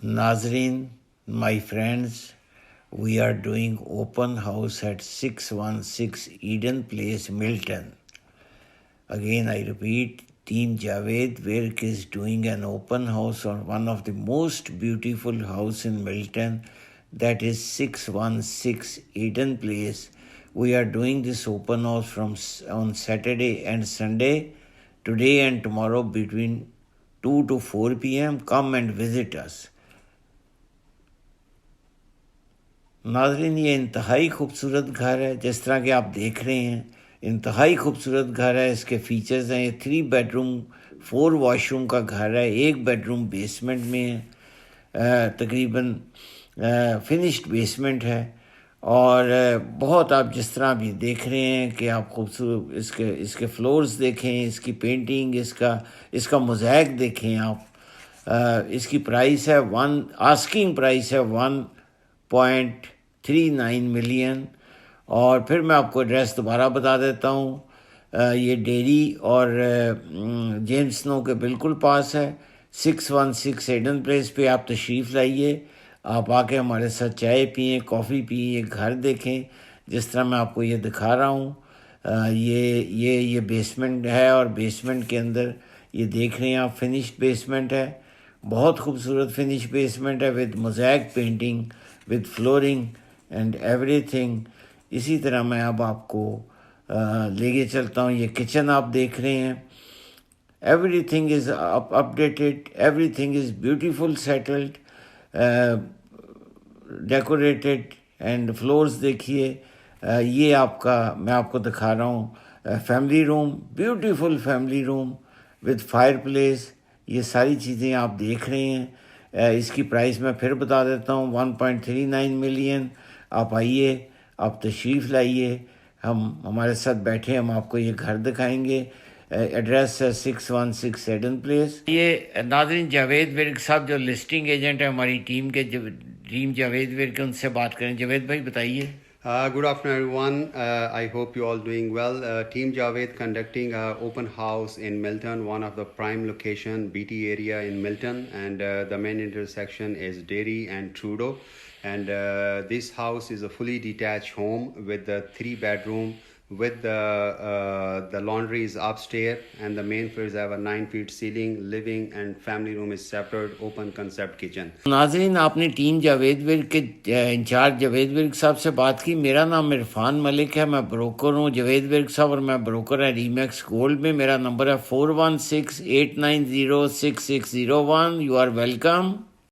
Nazreen, my friends, we are doing open house at 616 Eden Place Milton. Again, I repeat, Team Javed Virk is doing an open house on one of the most beautiful house in Milton, that is 616 Eden Place. We are doing this open house on Saturday and Sunday, today and tomorrow between 2 to 4 p.m. Come and visit us. नाज़रीन, ये इंतहाई खूबसूरत घर है, जिस तरह के आप देख रहे हैं, इंतहाई खूबसूरत घर है. इसके फीचर्स हैं, ये 3 बेडरूम 4 वॉशरूम का घर है. 1 बेडरूम बेसमेंट में है, तकरीबन फिनिश्ड बेसमेंट है. और बहुत, आप जिस तरह अभी देख रहे हैं कि आप खूबसूरत इसके फ्लोर्स देखें, इसकी पेंटिंग, इसका मोज़ैक देखें आप. इसकी प्राइस है आस्किंग प्राइस है 1.39 मिलियन. और फिर मैं आपको एड्रेस दोबारा बता देता हूँ. ये डेरी और जेम्स स्नो के बिल्कुल पास है. 616 एडन प्लेस पे आप तशरीफ़ लाइए. आप आके हमारे साथ चाय पिएं, कॉफ़ी पिएं, घर देखें जिस तरह मैं आपको ये दिखा रहा हूँ. ये बेसमेंट है, और बेसमेंट के अंदर ये देख रहे हैं आप, फिनिश्ड बेसमेंट है. बहुत खूबसूरत फिनिश बेसमेंट है, with mosaic painting, with flooring and everything. इसी तरह मैं अब आपको लेके चलता हूँ. ये किचन आप देख रहे हैं. Everything is updated, everything is beautiful, settled, decorated. And floors देखिए. ये मैं आपको दिखा रहा हूँ family room, beautiful family room with fire place. ये सारी चीज़ें आप देख रहे हैं. इसकी प्राइस मैं फिर बता देता हूँ, 1.39 मिलियन. आप आइए, आप तशरीफ़ लाइए, हमारे साथ बैठे, हम आपको ये घर दिखाएंगे. एड्रेस है 616 एडन प्लेस. ये नाज़रीन जावेद विर्क साहब जो लिस्टिंग एजेंट है हमारी टीम के, टीम जावेद विर्क, उनसे बात करें. जावेद भाई बताइए. Good afternoon, everyone. I hope you all doing well. Team Javed conducting an open house in Milton, one of the prime location BT area in Milton, and the main intersection is Derry and Trudeau. And this house is a fully detached home with the 3 bedroom, with the laundry is upstairs, and the main floors have a 9 feet ceiling. Living and family room is separate, open concept kitchen. नाज़रीन, आपने team Javed Virk के in charge Javed Virk साहब से बात की. मेरा नाम इरफान मलिक है, मैं ब्रोकर हूँ. जावेद विर्क साहब और मैं ब्रोकर है रीमैक्स गोल्ड में. मेरा नंबर है 4168906601. You are welcome.